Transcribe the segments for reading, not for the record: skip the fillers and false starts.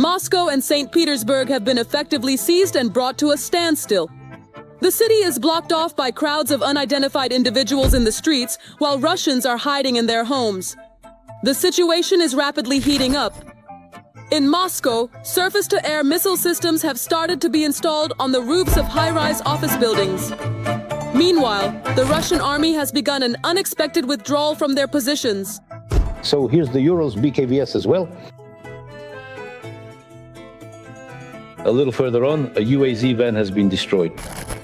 Moscow and St. Petersburg have been effectively seized and brought to a standstill. The city is blocked off by crowds of unidentified individuals in the streets, while Russians are hiding in their homes. The situation is rapidly heating up. In Moscow, surface-to-air missile systems have started to be installed on the roofs of high-rise office buildings. Meanwhile, the Russian army has begun an unexpected withdrawal from their positions. So here's the Urals BKVS as well. A little further on, a UAZ van has been destroyed.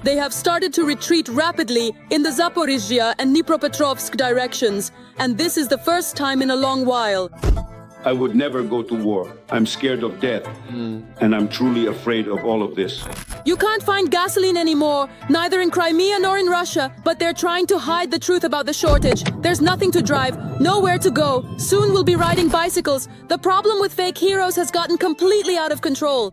They have started to retreat rapidly in the Zaporizhia and Dnipropetrovsk directions, and this is the first time in a long while. I would never go to war. I'm scared of death, and I'm truly afraid of all of this. You can't find gasoline anymore, neither in Crimea nor in Russia, but they're trying to hide the truth about the shortage. There's nothing to drive, nowhere to go. Soon we'll be riding bicycles. The problem with fake heroes has gotten completely out of control.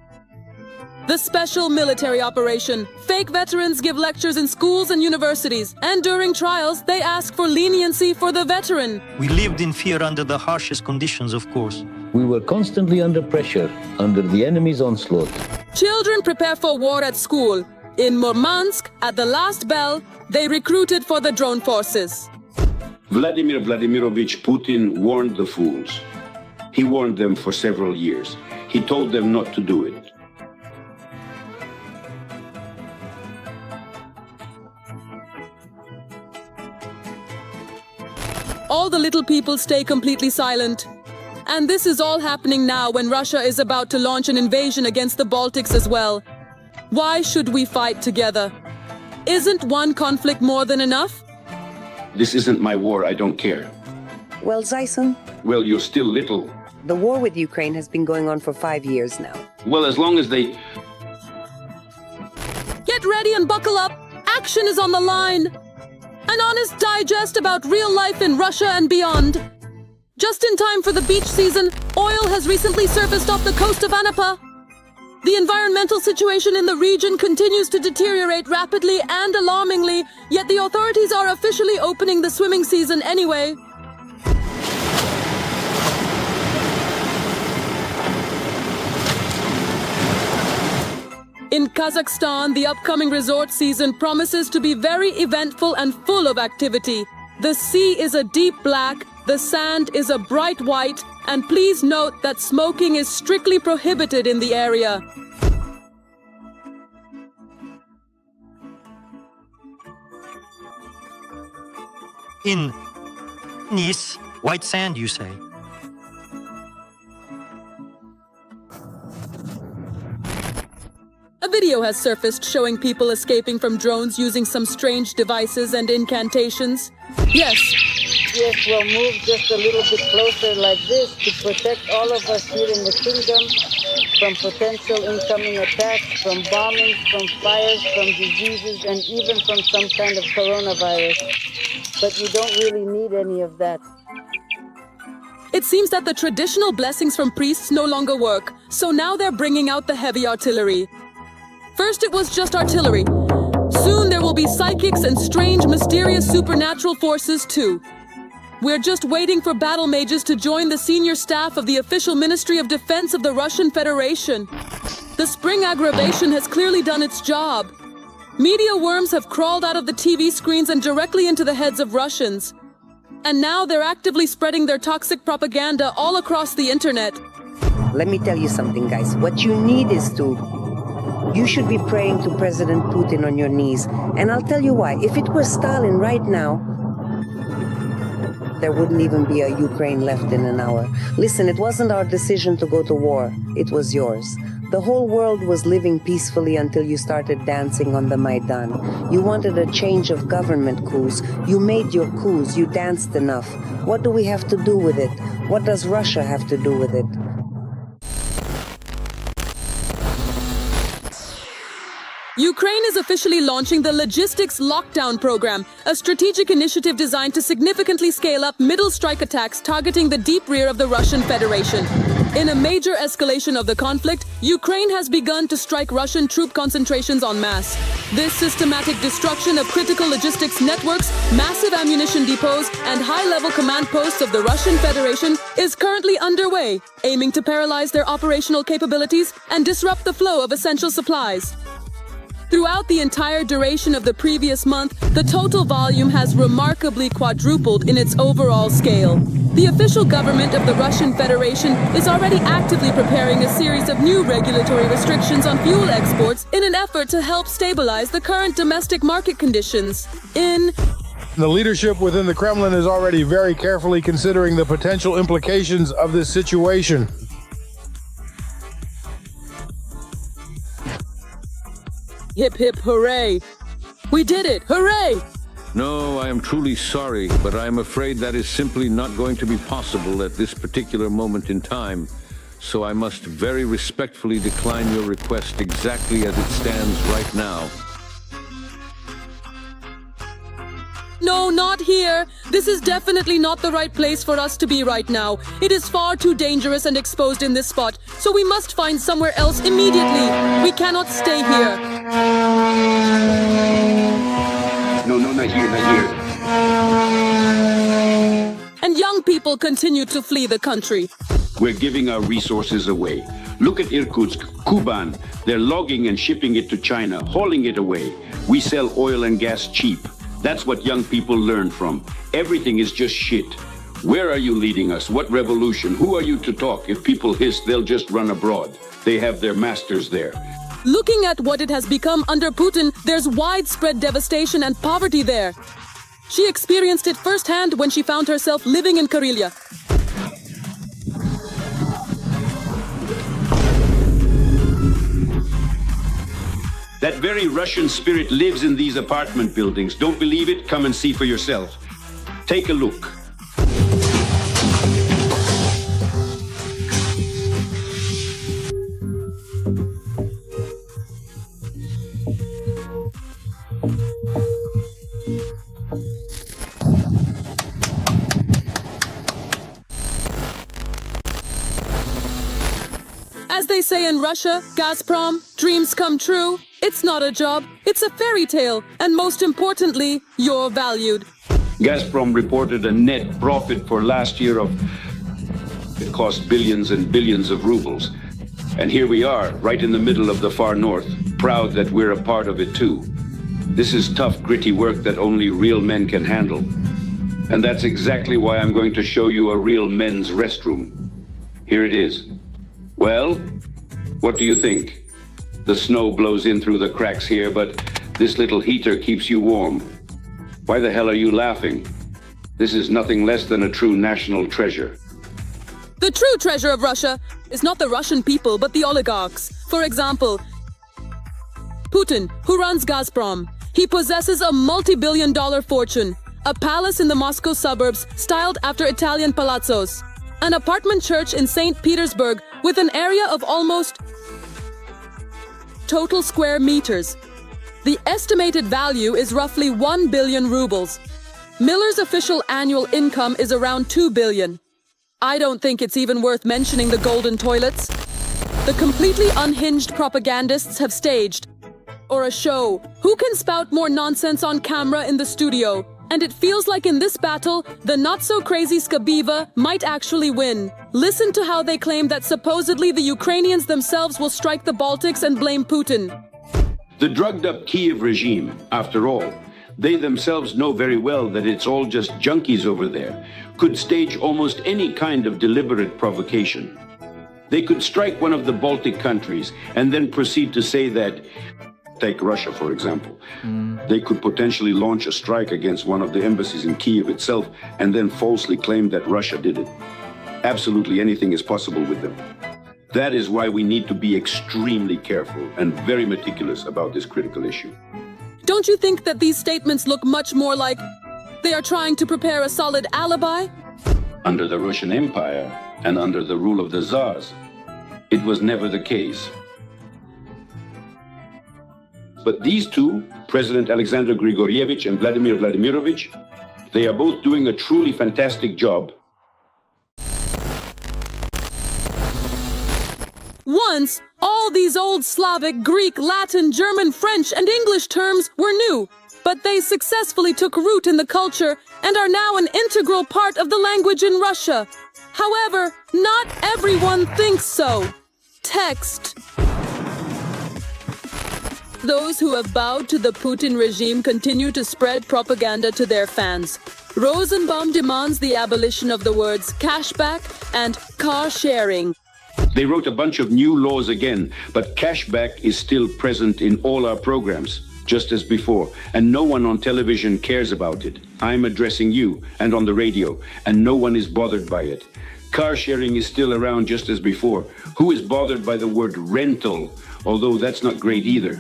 The special military operation. Fake veterans give lectures in schools and universities, and during trials, they ask for leniency for the veteran. We lived in fear under the harshest conditions, of course. We were constantly under pressure, under the enemy's onslaught. Children prepare for war at school. In Murmansk, at the last bell, they recruited for the drone forces. Vladimir Vladimirovich Putin warned the fools. He warned them for several years. He told them not to do it. All the little people stay completely silent. And this is all happening now when Russia is about to launch an invasion against the Baltics as well. Why should we fight together? Isn't one conflict more than enough? This isn't my war, I don't care. Well, Zyson, Well, you're still little. the war with Ukraine has been going on for 5 years now. Well, as long as they... Get ready and buckle up. Action is on the line. An honest digest about real life in Russia and beyond. Just in time for the beach season, oil has recently surfaced off the coast of Anapa. The environmental situation in the region continues to deteriorate rapidly and alarmingly, yet the authorities are officially opening the swimming season anyway. In Kazakhstan, the upcoming resort season promises to be very eventful and full of activity. The sea is a deep black, the sand is a bright white, and please note that smoking is strictly prohibited in the area. In Nice, white sand, you say? A video has surfaced showing people escaping from drones using some strange devices and incantations. Yes, We'll move just a little bit closer like this to protect all of us here in the kingdom from potential incoming attacks, from bombings, from fires, from diseases, and even from some kind of coronavirus. But you don't really need any of that. it seems that the traditional blessings from priests no longer work, so now they're bringing out the heavy artillery. First it was just artillery. Soon there will be psychics and strange, mysterious supernatural forces too. We're just waiting for battle mages to join the senior staff of the official Ministry of Defense of the Russian Federation. The spring aggravation has clearly done its job. Media worms have crawled out of the TV screens and directly into the heads of Russians. And now they're actively spreading their toxic propaganda all across the internet. Let me tell you something, guys. What you need is you should be praying to President Putin on your knees. And I'll tell you why. If it were Stalin right now, there wouldn't even be a Ukraine left in an hour. Listen, it wasn't our decision to go to war. It was yours. The whole world was living peacefully until you started dancing on the Maidan. You wanted a change of government coups. You made your coups. You danced enough. What do we have to do with it? What does Russia have to do with it? Ukraine is officially launching the Logistics Lockdown Program, a strategic initiative designed to significantly scale up middle strike attacks targeting the deep rear of the Russian Federation. In a major escalation of the conflict, Ukraine has begun to strike Russian troop concentrations en masse. This systematic destruction of critical logistics networks, massive ammunition depots, and high-level command posts of the Russian Federation is currently underway, aiming to paralyze their operational capabilities and disrupt the flow of essential supplies. Throughout the entire duration of the previous month, the total volume has remarkably quadrupled in its overall scale. The official government of the Russian Federation is already actively preparing a series of new regulatory restrictions on fuel exports in an effort to help stabilize the current domestic market conditions. The leadership within the Kremlin is already very carefully considering the potential implications of this situation. Hip hip hooray! We did it! Hooray! No, I am truly sorry, but I am afraid that is simply not going to be possible at this particular moment in time. So I must very respectfully decline your request exactly as it stands right now. No, not here. This is definitely not the right place for us to be right now. It is far too dangerous and exposed in this spot, so we must find somewhere else immediately. We cannot stay here. No, not here, not here. And young people continue to flee the country. We're giving our resources away. Look at Irkutsk, Kuban. They're logging and shipping it to China, hauling it away. We sell oil and gas cheap. That's what young people learn from. Everything is just shit. Where are you leading us? What revolution? Who are you to talk? If people hiss, they'll just run abroad. They have their masters there. Looking at what it has become under Putin, there's widespread devastation and poverty there. She experienced it firsthand when she found herself living in Karelia. That very Russian spirit lives in these apartment buildings. Don't believe it? Come and see for yourself. Take a look. As they say in Russia, Gazprom, dreams come true. It's not a job, it's a fairy tale, and most importantly, you're valued. Gazprom reported a net profit for last year of... It cost billions and billions of rubles. And here we are, right in the middle of the far north, proud that we're a part of it too. This is tough, gritty work that only real men can handle. And that's exactly why I'm going to show you a real men's restroom. Here it is. Well, what do you think? The snow blows in through the cracks here, but this little heater keeps you warm. Why the hell are you laughing? This is nothing less than a true national treasure. The true treasure of Russia is not the Russian people, but the oligarchs. For example, Putin, who runs Gazprom. He possesses a multi-billion-dollar fortune, a palace in the Moscow suburbs styled after Italian palazzos, an apartment church in St. Petersburg with an area of almost total square meters. The estimated value is roughly 1 billion rubles. Miller's official annual income is around 2 billion. I don't think it's even worth mentioning the golden toilets. The completely unhinged propagandists have staged, or a show. Who can spout more nonsense on camera in the studio? And it feels like in this battle, the not-so-crazy Skabiva might actually win. Listen to how they claim that supposedly the Ukrainians themselves will strike the Baltics and blame Putin. The drugged-up Kiev regime, after all, they themselves know very well that it's all just junkies over there, could stage almost any kind of deliberate provocation. They could strike one of the Baltic countries and then proceed to say that, take Russia, for example. They could potentially launch a strike against one of the embassies in Kiev itself and then falsely claim that Russia did it. Absolutely anything is possible with them. That is why we need to be extremely careful and very meticulous about this critical issue. Don't you think that these statements look much more like they are trying to prepare a solid alibi? Under the Russian Empire and under the rule of the Tsars, it was never the case. But these two, President Alexander Grigorievich and Vladimir Vladimirovich, they are both doing a truly fantastic job. Once, all these old Slavic, Greek, Latin, German, French, and English terms were new, but they successfully took root in the culture and are now an integral part of the language in Russia. However, not everyone thinks so. Text. Those who have bowed to the Putin regime continue to spread propaganda to their fans. Rosenbaum demands the abolition of the words cashback and car sharing. They wrote a bunch of new laws again, but cashback is still present in all our programs, just as before, and no one on television cares about it. I'm addressing you, and on the radio, and no one is bothered by it. Car sharing is still around just as before. Who is bothered by the word rental? Although that's not great either.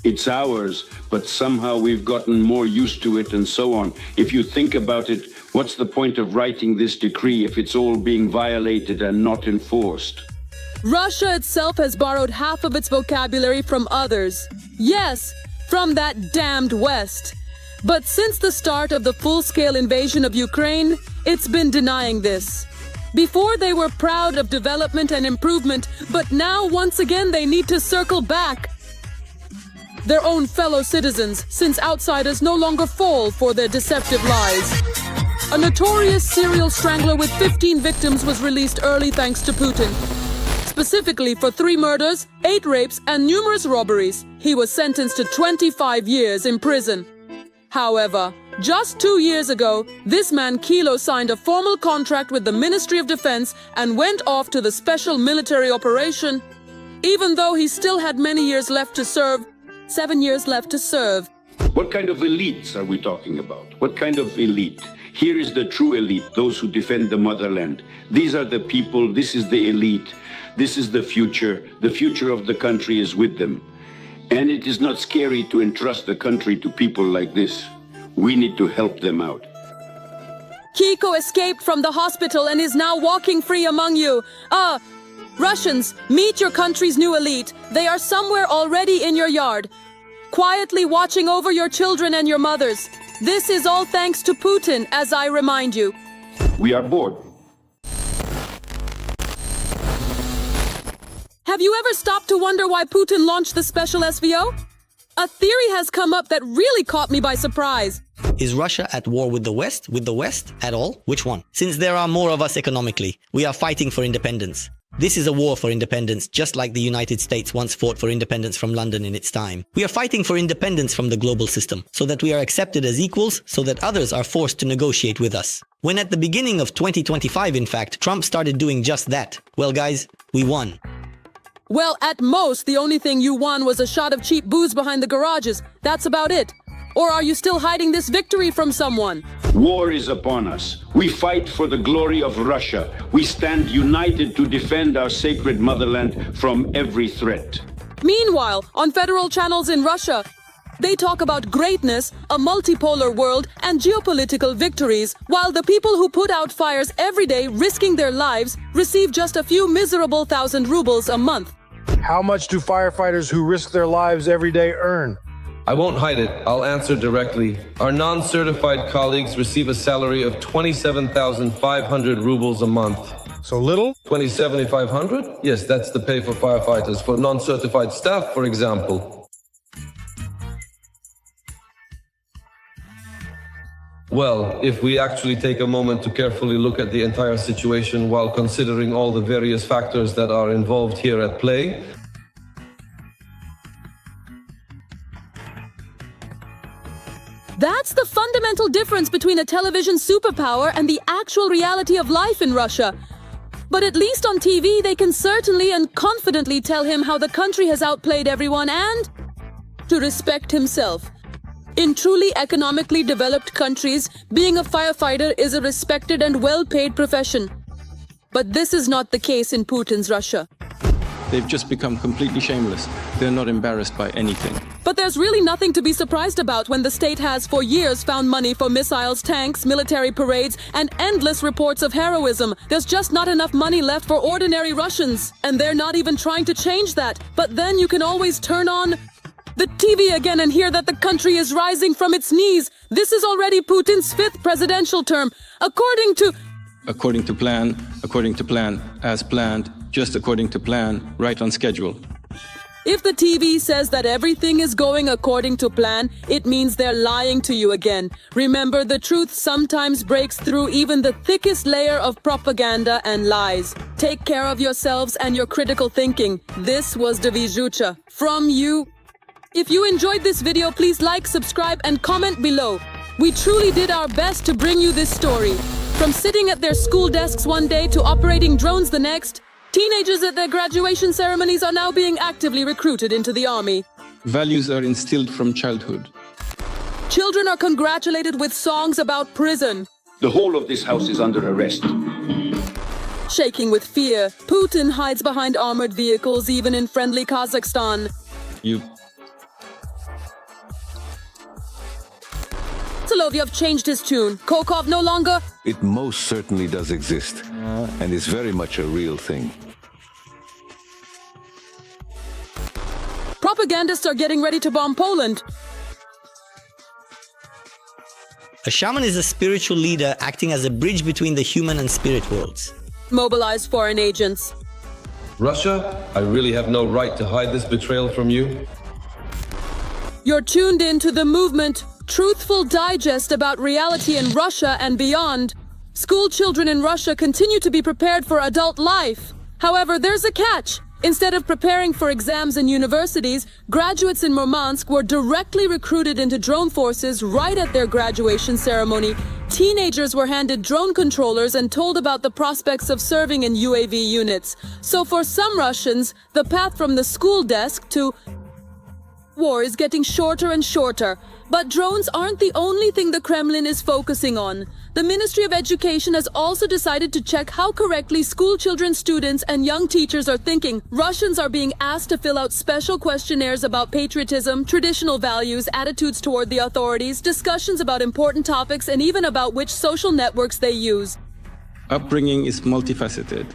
It's ours, but somehow we've gotten more used to it and so on. If you think about it, what's the point of writing this decree if it's all being violated and not enforced? Russia itself has borrowed half of its vocabulary from others. Yes, from that damned West. But since the start of the full-scale invasion of Ukraine, it's been denying this. Before they were proud of development and improvement, but now once again they need to circle back. Their own fellow citizens, since outsiders no longer fall for their deceptive lies. A notorious serial strangler with 15 victims was released early thanks to Putin. Specifically for 3 murders, 8 rapes, and numerous robberies. He was sentenced to 25 years in prison. However, just 2 years ago, this man Kilo signed a formal contract with the Ministry of Defense and went off to the special military operation, even though he still had many years left to serve. 7 years left to serve. What kind of elites are we talking about? What kind of elite? Here is the true elite, those who defend the motherland. These are the people, this is the elite. This is the future. The future of the country is with them. And it is not scary to entrust the country to people like this. We need to help them out. Kiko escaped from the hospital and is now walking free among you. Russians, meet your country's new elite. They are somewhere already in your yard, quietly watching over your children and your mothers. This is all thanks to Putin, as I remind you. We are bored. Have you ever stopped to wonder why Putin launched the special SVO? A theory has come up that really caught me by surprise. Is Russia at war with the West? With the West? At all? Which one? Since there are more of us economically, we are fighting for independence. This is a war for independence, just like the United States once fought for independence from London in its time. We are fighting for independence from the global system, so that we are accepted as equals, so that others are forced to negotiate with us. When at the beginning of 2025, in fact, Trump started doing just that, well guys, we won. Well, at most, the only thing you won was a shot of cheap booze behind the garages. That's about it. Or are you still hiding this victory from someone? War is upon us. We fight for the glory of Russia. We stand united to defend our sacred motherland from every threat. Meanwhile, on federal channels in Russia, they talk about greatness, a multipolar world, and geopolitical victories, while the people who put out fires every day, risking their lives, receive just a few miserable 1,000 rubles a month. How much do firefighters who risk their lives every day earn? I won't hide it. I'll answer directly. Our non-certified colleagues receive a salary of 27,500 rubles a month. So little? 27,500? Yes, that's the pay for firefighters. For non-certified staff, for example. Well, if we actually take a moment to carefully look at the entire situation while considering all the various factors that are involved here at play, that's the fundamental difference between a television superpower and the actual reality of life in Russia. But at least on TV, they can certainly and confidently tell him how the country has outplayed everyone and to respect himself. In truly economically developed countries, being a firefighter is a respected and well-paid profession. But this is not the case in Putin's Russia. They've just become completely shameless. They're not embarrassed by anything. But there's really nothing to be surprised about when the state has for years found money for missiles, tanks, military parades, and endless reports of heroism. There's just not enough money left for ordinary Russians. And they're not even trying to change that. But then you can always turn on the TV again and hear that the country is rising from its knees. This is already Putin's 5th presidential term. According to According to plan, as planned, just according to plan, right on schedule. If the TV says that everything is going according to plan, it means they're lying to you again. Remember, the truth sometimes breaks through even the thickest layer of propaganda and lies. Take care of yourselves and your critical thinking. This was Davijucha from you. If you enjoyed this video, please like, subscribe, and comment below. We truly did our best to bring you this story. From sitting at their school desks one day to operating drones the next, teenagers at their graduation ceremonies are now being actively recruited into the army. Values are instilled from childhood. Children are congratulated with songs about prison. The whole of this house is under arrest. Shaking with fear, Putin hides behind armored vehicles even in friendly Kazakhstan. Solovyov changed his tune. Kokov no longer... It most certainly does exist, and is very much a real thing. Propagandists are getting ready to bomb Poland. A shaman is a spiritual leader acting as a bridge between the human and spirit worlds. Mobilize foreign agents. Russia, I really have no right to hide this betrayal from you. You're tuned in to the movement, truthful digest about reality in Russia and beyond. School children in Russia continue to be prepared for adult life. However, there's a catch. Instead of preparing for exams in universities, graduates in Murmansk were directly recruited into drone forces right at their graduation ceremony. Teenagers were handed drone controllers and told about the prospects of serving in UAV units. So for some Russians, the path from the school desk to war is getting shorter and shorter. But drones aren't the only thing the Kremlin is focusing on. The Ministry of Education has also decided to check how correctly school children, students, and young teachers are thinking. Russians are being asked to fill out special questionnaires about patriotism, traditional values, attitudes toward the authorities, discussions about important topics, and even about which social networks they use. Upbringing is multifaceted.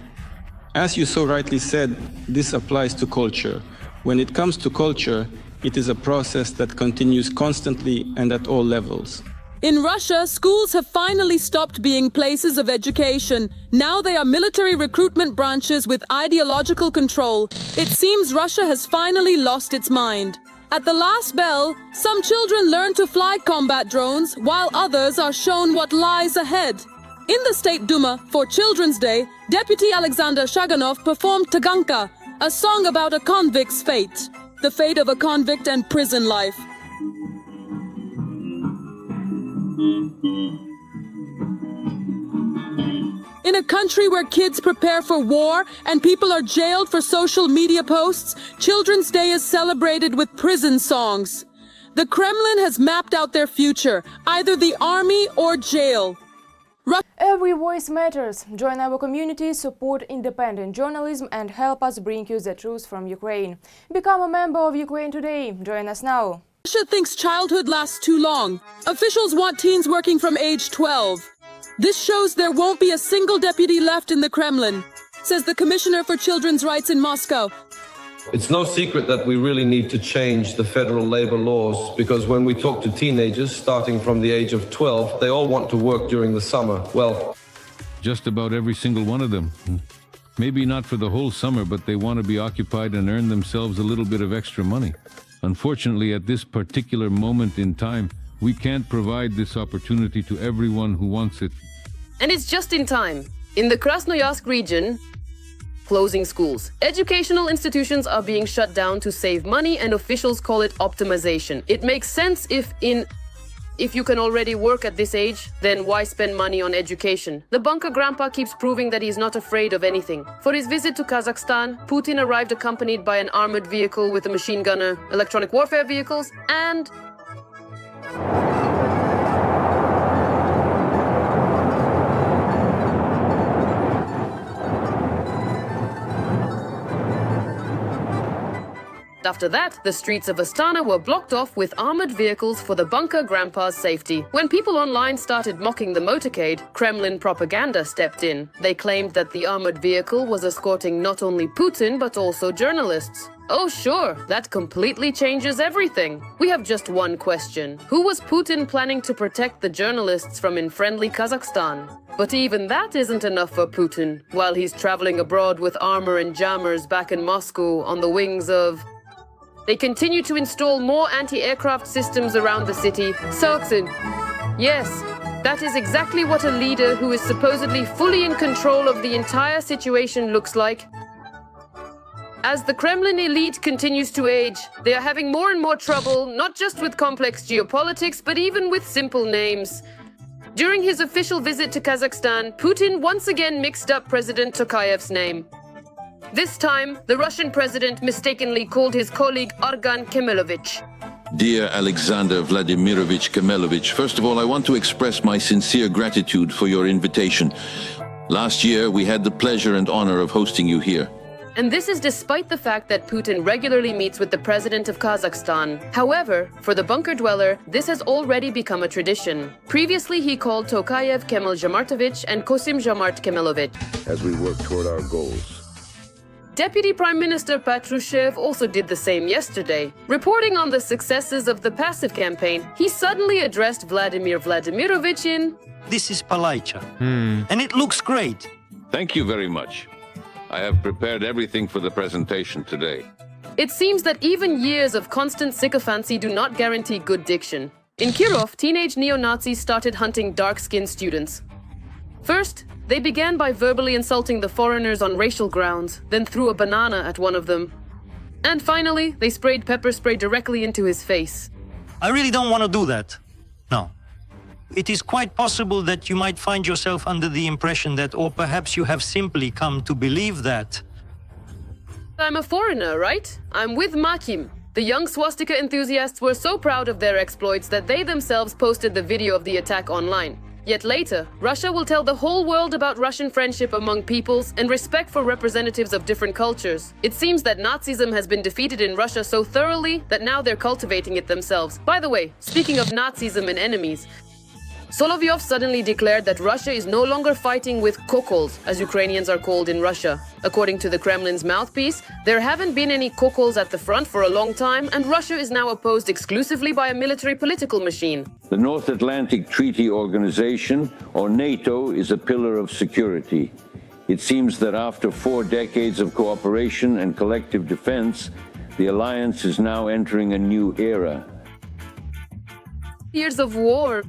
As you so rightly said, this applies to culture. When it comes to culture, it is a process that continues constantly and at all levels. In Russia, schools have finally stopped being places of education. Now they are military recruitment branches with ideological control. It seems Russia has finally lost its mind. At the last bell, some children learn to fly combat drones, while others are shown what lies ahead. In the State Duma, for Children's Day, Deputy Alexander Shaganov performed Taganka, a song about a convict's fate. The fate of a convict and prison life. In a country where kids prepare for war and people are jailed for social media posts, Children's Day is celebrated with prison songs. The Kremlin has mapped out their future, either the army or jail. Every voice matters. Join our community, support independent journalism and help us bring you the truth from Ukraine. Become a member of Ukraine Today. Join us now. Russia thinks childhood lasts too long. Officials want teens working from age 12. This shows there won't be a single deputy left in the Kremlin, says the Commissioner for Children's Rights in Moscow. It's no secret that we really need to change the federal labor laws, because when we talk to teenagers starting from the age of 12, they all want to work during the summer. Well, Just about every single one of them. Maybe not for the whole summer, but they want to be occupied and earn themselves a little bit of extra money. Unfortunately, at this particular moment in time, we can't provide this opportunity to everyone who wants it. And it's just in time. In the Krasnoyarsk region, closing schools. Educational institutions are being shut down to save money, and officials call it optimization. It makes sense if you can already work at this age, then why spend money on education? The bunker grandpa keeps proving that he's not afraid of anything. For his visit to Kazakhstan, Putin arrived accompanied by an armored vehicle with a machine gunner, electronic warfare vehicles, and After that, the streets of Astana were blocked off with armored vehicles for the bunker grandpa's safety. When people online started mocking the motorcade, Kremlin propaganda stepped in. They claimed that the armored vehicle was escorting not only Putin but also journalists. Oh sure, that completely changes everything. We have just one question. Who was Putin planning to protect the journalists from in friendly Kazakhstan? But even that isn't enough for Putin, while he's traveling abroad with armor and jammers back in Moscow on the wings of... They continue to install more anti-aircraft systems around the city. Sarksin. Yes, that is exactly what a leader who is supposedly fully in control of the entire situation looks like. As the Kremlin elite continues to age, they are having more and more trouble, not just with complex geopolitics, but even with simple names. During his official visit to Kazakhstan, Putin once again mixed up President Tokayev's name. This time, the Russian president mistakenly called his colleague Argan Kemelovich. Dear Alexander Vladimirovich Kemelovich, first of all, I want to express my sincere gratitude for your invitation. Last year, we had the pleasure and honor of hosting you here. And this is despite the fact that Putin regularly meets with the president of Kazakhstan. However, for the bunker dweller, this has already become a tradition. Previously, he called Tokayev Kemel Jamartovich and Kosim Jamart Kemelovich. As we work toward our goals. Deputy Prime Minister Patrushev also did the same yesterday. Reporting on the successes of the passive campaign, he suddenly addressed Vladimir Vladimirovich in... This is Palaicha. And it looks great. Thank you very much. I have prepared everything for the presentation today. It seems that even years of constant sycophancy do not guarantee good diction. In Kirov, teenage neo-Nazis started hunting dark-skinned students. First, they began by verbally insulting the foreigners on racial grounds, then threw a banana at one of them. And finally, they sprayed pepper spray directly into his face. I really don't want to do that. No. It is quite possible that you might find yourself under the impression that, or perhaps you have simply come to believe that. I'm a foreigner, right? I'm with Makim. The young swastika enthusiasts were so proud of their exploits that they themselves posted the video of the attack online. Yet later, Russia will tell the whole world about Russian friendship among peoples and respect for representatives of different cultures. It seems that Nazism has been defeated in Russia so thoroughly that now they're cultivating it themselves. By the way, speaking of Nazism and enemies, Solovyov suddenly declared that Russia is no longer fighting with kokols, as Ukrainians are called in Russia. According to the Kremlin's mouthpiece, there haven't been any kokols at the front for a long time, and Russia is now opposed exclusively by a military political machine. The North Atlantic Treaty Organization, or NATO, is a pillar of security. It seems that after 4 decades of cooperation and collective defense, the alliance is now entering a new era. Years of war.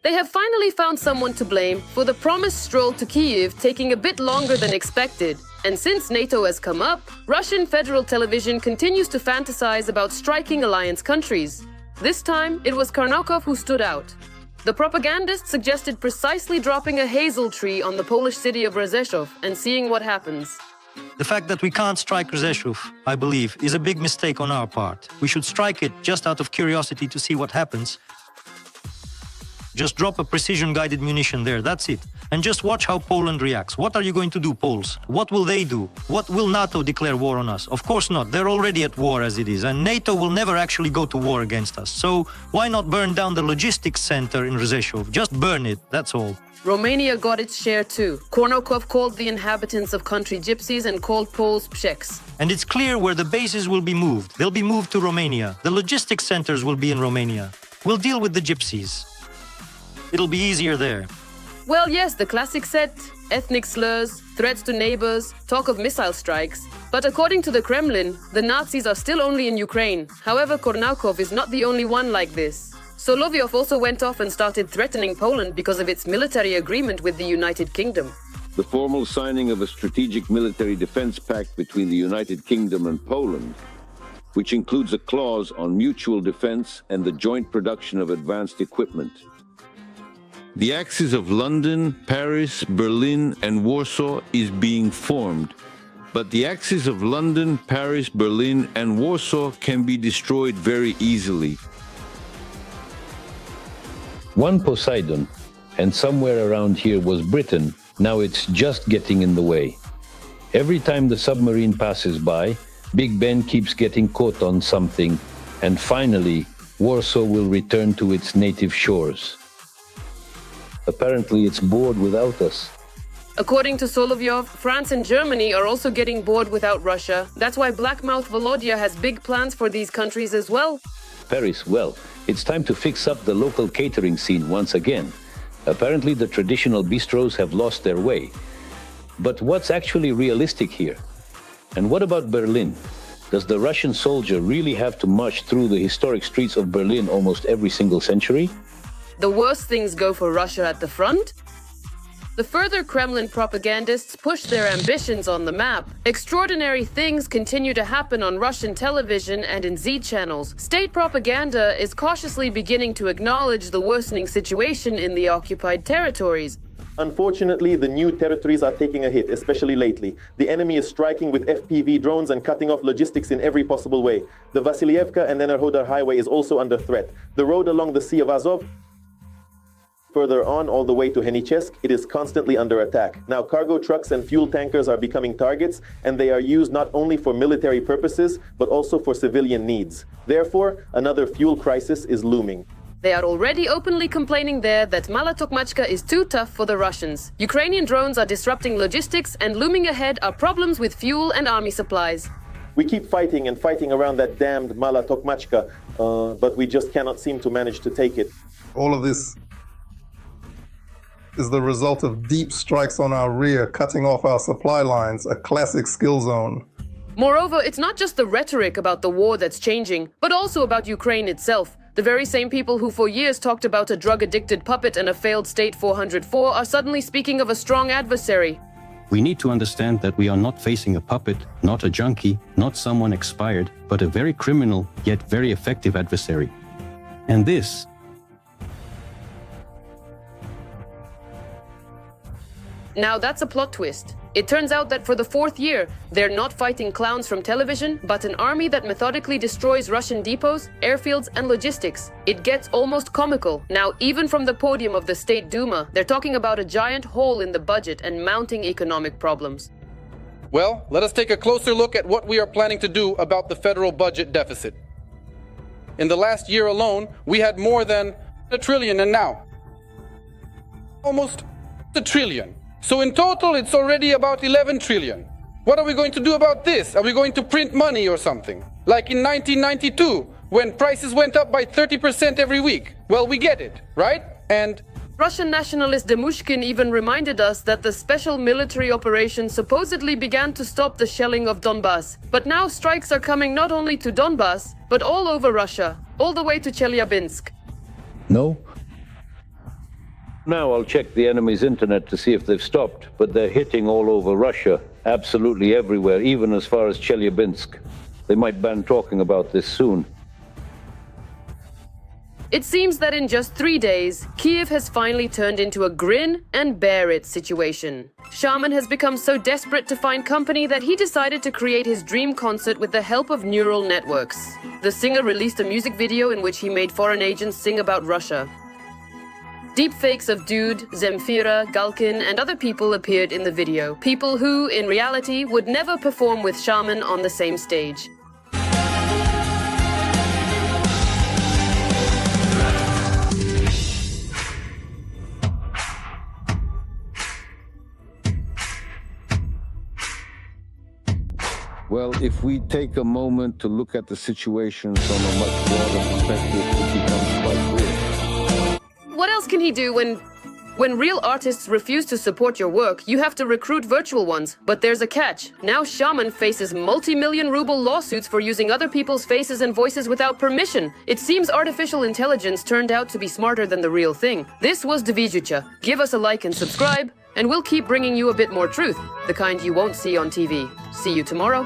They have finally found someone to blame for the promised stroll to Kyiv taking a bit longer than expected. And since NATO has come up, Russian federal television continues to fantasize about striking alliance countries. This time, it was Karnakov who stood out. The propagandist suggested precisely dropping a hazel tree on the Polish city of Rzeszów and seeing what happens. The fact that we can't strike Rzeszów, I believe, is a big mistake on our part. We should strike it just out of curiosity to see what happens. Just drop a precision-guided munition there, that's it. And just watch how Poland reacts. What are you going to do, Poles? What will they do? What will NATO declare war on us? Of course not. They're already at war as it is. And NATO will never actually go to war against us. So why not burn down the logistics center in Rzeszów? Just burn it, that's all. Romania got its share too. Kornakov called the inhabitants of country gypsies and called Poles psheks. And it's clear where the bases will be moved. They'll be moved to Romania. The logistics centers will be in Romania. We'll deal with the gypsies. It'll be easier there. Well, yes, the classic set, ethnic slurs, threats to neighbors, talk of missile strikes. But according to the Kremlin, the Nazis are still only in Ukraine. However, Kornakov is not the only one like this. Solovyov also went off and started threatening Poland because of its military agreement with the United Kingdom. The formal signing of a strategic military defense pact between the United Kingdom and Poland, which includes a clause on mutual defense and the joint production of advanced equipment. The axis of London, Paris, Berlin, and Warsaw is being formed, but the axis of London, Paris, Berlin, and Warsaw can be destroyed very easily. One Poseidon, and somewhere around here was Britain, now it's just getting in the way. Every time the submarine passes by, Big Ben keeps getting caught on something, and finally, Warsaw will return to its native shores. Apparently, it's bored without us. According to Solovyov, France and Germany are also getting bored without Russia. That's why Blackmouth Volodya has big plans for these countries as well. Paris, well, it's time to fix up the local catering scene once again. Apparently, the traditional bistros have lost their way. But what's actually realistic here? And what about Berlin? Does the Russian soldier really have to march through the historic streets of Berlin almost every single century? The worse things go for Russia at the front, the further Kremlin propagandists push their ambitions on the map. Extraordinary things continue to happen on Russian television and in Z channels. State propaganda is cautiously beginning to acknowledge the worsening situation in the occupied territories. Unfortunately, the new territories are taking a hit, especially lately. The enemy is striking with FPV drones and cutting off logistics in every possible way. The Vasilievka and Enerhodar highway is also under threat. The road along the Sea of Azov, further on all the way to Henichesk, it is constantly under attack. Now cargo trucks and fuel tankers are becoming targets, and they are used not only for military purposes, but also for civilian needs. Therefore, another fuel crisis is looming. They are already openly complaining there that Mala Tokmachka is too tough for the Russians. Ukrainian drones are disrupting logistics, and looming ahead are problems with fuel and army supplies. We keep fighting and fighting around that damned Mala Tokmachka, but we just cannot seem to manage to take it. All of this is the result of deep strikes on our rear, cutting off our supply lines, a classic skill zone. Moreover, it's not just the rhetoric about the war that's changing, but also about Ukraine itself. The very same people who for years talked about a drug-addicted puppet and a failed State 404 are suddenly speaking of a strong adversary. We need to understand that we are not facing a puppet, not a junkie, not someone expired, but a very criminal yet very effective adversary. And this Now that's a plot twist. It turns out that for the fourth year, they're not fighting clowns from television, but an army that methodically destroys Russian depots, airfields, and logistics. It gets almost comical. Now, even from the podium of the State Duma, they're talking about a giant hole in the budget and mounting economic problems. Well, let us take a closer look at what we are planning to do about the federal budget deficit. In the last year alone, we had more than $1 trillion, and now almost $1 trillion. So in total, it's already about 11 trillion. What are we going to do about this? Are we going to print money or something? Like in 1992, when prices went up by 30% every week. Well, we get it, right? And Russian nationalist Demushkin even reminded us that the special military operation supposedly began to stop the shelling of Donbass. But now strikes are coming not only to Donbass, but all over Russia, all the way to Chelyabinsk. No? Now I'll check the enemy's internet to see if they've stopped, but they're hitting all over Russia, absolutely everywhere, even as far as Chelyabinsk. They might ban talking about this soon. It seems that in just 3 days, Kiev has finally turned into a grin and bear it situation. Shaman has become so desperate to find company that he decided to create his dream concert with the help of neural networks. The singer released a music video in which he made foreign agents sing about Russia. Deepfakes of Dude, Zemfira, Galkin, and other people appeared in the video. People who, in reality, would never perform with Shaman on the same stage. Well, if we take a moment to look at the situation from a much broader perspective, it becomes quite clear. What else can he do when real artists refuse to support your work? You have to recruit virtual ones, but there's a catch. Now Shaman faces multi-million ruble lawsuits for using other people's faces and voices without permission. It seems artificial intelligence turned out to be smarter than the real thing. This was Dvijucha. Give us a like and subscribe, and we'll keep bringing you a bit more truth, the kind you won't see on TV. See you tomorrow.